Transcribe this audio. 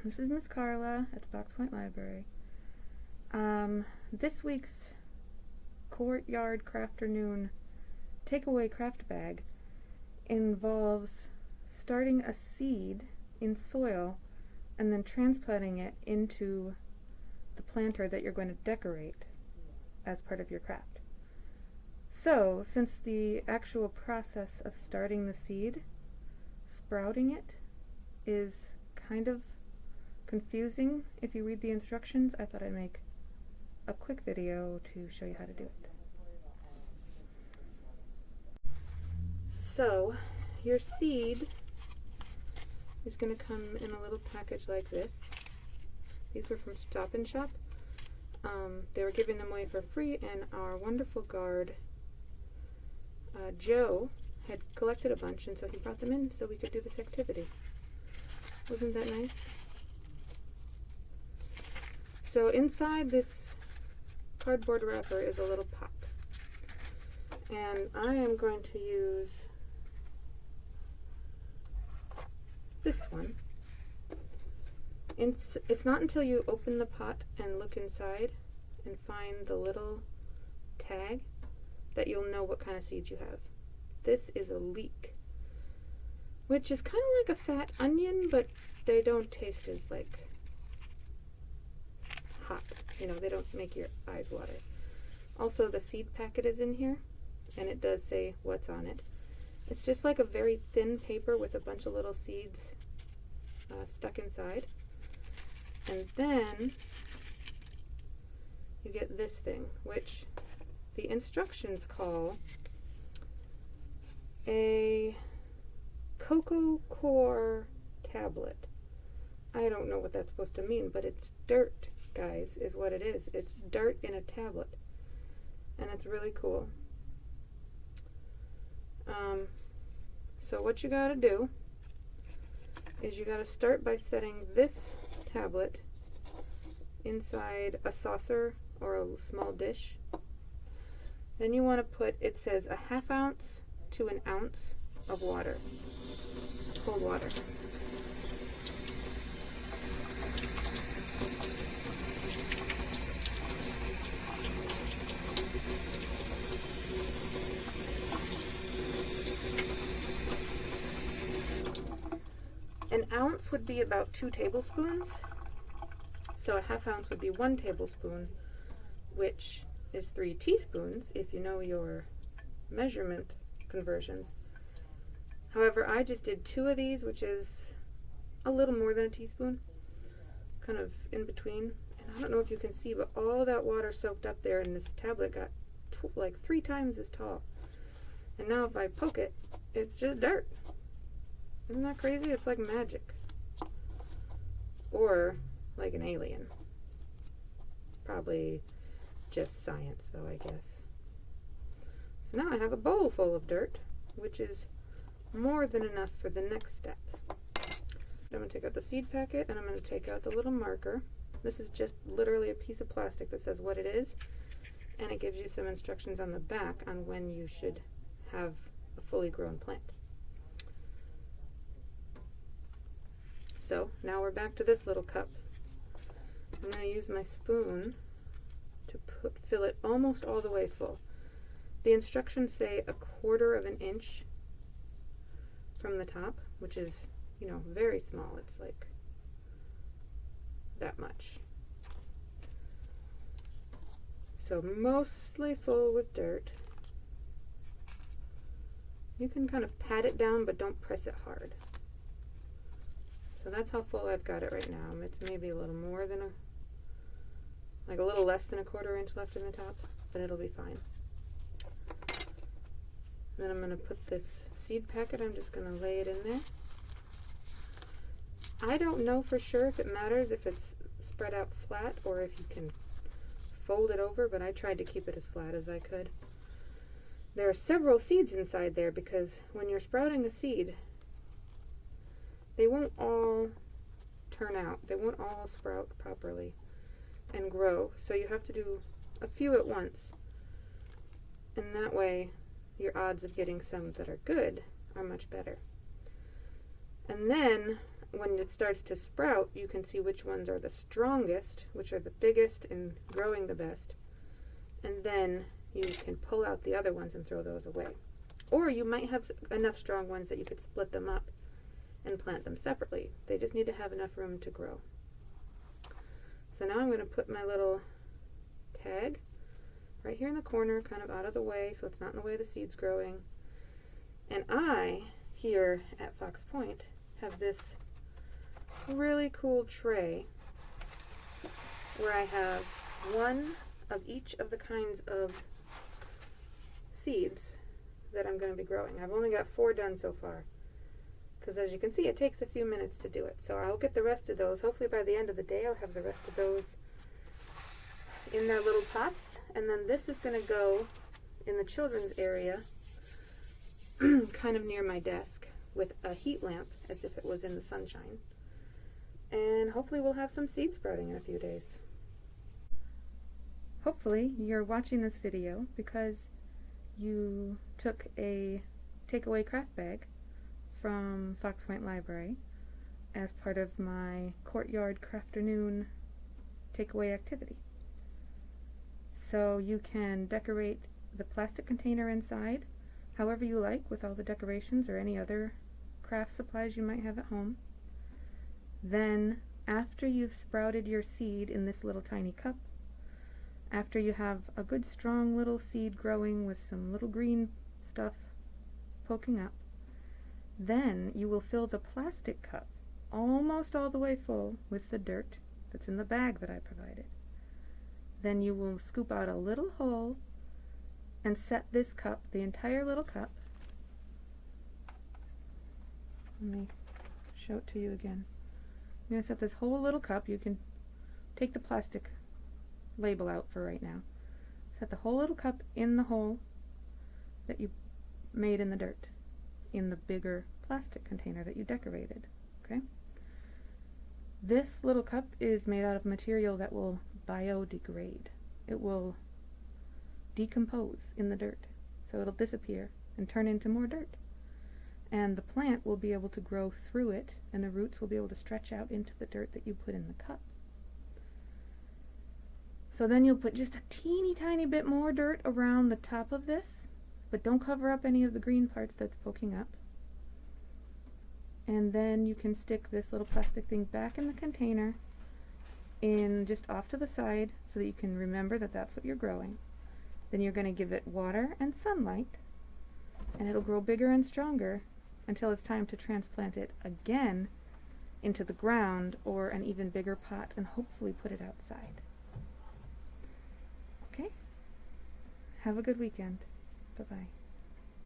this is Miss Carla at the Box Point Library. This week's Courtyard Crafternoon takeaway craft bag involves starting a seed in soil and then transplanting it into the planter that you're going to decorate as part of your craft. So, since the actual process of starting the seed, sprouting it, is kind of confusing if you read the instructions, I thought I'd make a quick video to show you how to do it. So, your seed is going to come in a little package like this. These were from Stop and Shop. They were giving them away for free, and our wonderful guard, Joe, had collected a bunch, and so he brought them in so we could do this activity. Wasn't that nice? So inside this cardboard wrapper is a little pot, and I am going to use this one. It's not until you open the pot and look inside and find the little tag that you'll know what kind of seeds you have. This is a leek, which is kind of like a fat onion, but they don't taste as like hot. You know, they don't make your eyes water. Also, the seed packet is in here, and it does say what's on it. It's just like a very thin paper with a bunch of little seeds stuck inside. And then you get this thing, which the instructions call a cocoa core tablet. I don't know what that's supposed to mean, but it's dirt, guys, is what it is. It's dirt in a tablet, and it's really cool. So what you gotta do is you gotta start by setting this tablet inside a saucer or a small dish. Then you want to put, it says, a ½ ounce to an ounce of water, cold water. An ounce would be about 2 tablespoons, so a ½ ounce would be 1 tablespoon, which is 3 teaspoons if you know your measurement conversions. However, I just did 2 of these, which is a little more than a teaspoon, kind of in between. And I don't know if you can see, but all that water soaked up there, and this tablet got like 3 times as tall. And now if I poke it, it's just dirt. Isn't that crazy? It's like magic. Or like an alien. Probably just science, though, I guess. So now I have a bowl full of dirt, which is more than enough for the next step. I'm going to take out the seed packet, and I'm going to take out the little marker. This is just literally a piece of plastic that says what it is, and it gives you some instructions on the back on when you should have a fully grown plant. So now we're back to this little cup. I'm going to use my spoon to fill it almost all the way full. The instructions say 1/4 inch from the top, which is, you know, very small. It's like that much. So mostly full with dirt. You can kind of pat it down, but don't press it hard. So that's how full I've got it right now. It's maybe a little more than a little less than 1/4 inch left in the top, but it'll be fine. Then I'm going to put this seed packet, I'm just going to lay it in there. I don't know for sure if it matters if it's spread out flat or if you can fold it over, but I tried to keep it as flat as I could. There are several seeds inside there because when you're sprouting a seed, they won't all turn out. They won't all sprout properly and grow. So you have to do a few at once. And that way your odds of getting some that are good are much better. And then when it starts to sprout, you can see which ones are the strongest, which are the biggest and growing the best. And then you can pull out the other ones and throw those away. Or you might have enough strong ones that you could split them up and plant them separately. They just need to have enough room to grow. So now I'm going to put my little tag right here in the corner, kind of out of the way, so it's not in the way of the seeds growing. And I, here at Fox Point, have this really cool tray where I have one of each of the kinds of seeds that I'm going to be growing. I've only got 4 done so far, because as you can see, it takes a few minutes to do it. So I'll get the rest of those. Hopefully by the end of the day, I'll have the rest of those in their little pots. And then this is going to go in the children's area, kind of near my desk, with a heat lamp, as if it was in the sunshine. And hopefully we'll have some seed sprouting in a few days. Hopefully you're watching this video because you took a takeaway craft bag from Fox Point Library as part of my Courtyard Crafternoon takeaway activity. So you can decorate the plastic container inside however you like with all the decorations or any other craft supplies you might have at home. Then after you've sprouted your seed in this little tiny cup, after you have a good strong little seed growing with some little green stuff poking up, then you will fill the plastic cup almost all the way full with the dirt that's in the bag that I provided. Then you will scoop out a little hole and set this cup, the entire little cup, let me show it to you again. I'm going to set this whole little cup, you can take the plastic label out for right now. Set the whole little cup in the hole that you made in the dirt, in the bigger plastic container that you decorated. Okay? This little cup is made out of material that will biodegrade. It will decompose in the dirt, so it'll disappear and turn into more dirt. And the plant will be able to grow through it, and the roots will be able to stretch out into the dirt that you put in the cup. So then you'll put just a teeny tiny bit more dirt around the top of this, but don't cover up any of the green parts that's poking up. And then you can stick this little plastic thing back in the container, in just off to the side, so that you can remember that that's what you're growing. Then you're going to give it water and sunlight, and it'll grow bigger and stronger until it's time to transplant it again into the ground or an even bigger pot, and hopefully put it outside. Okay? Have a good weekend. Bye-bye.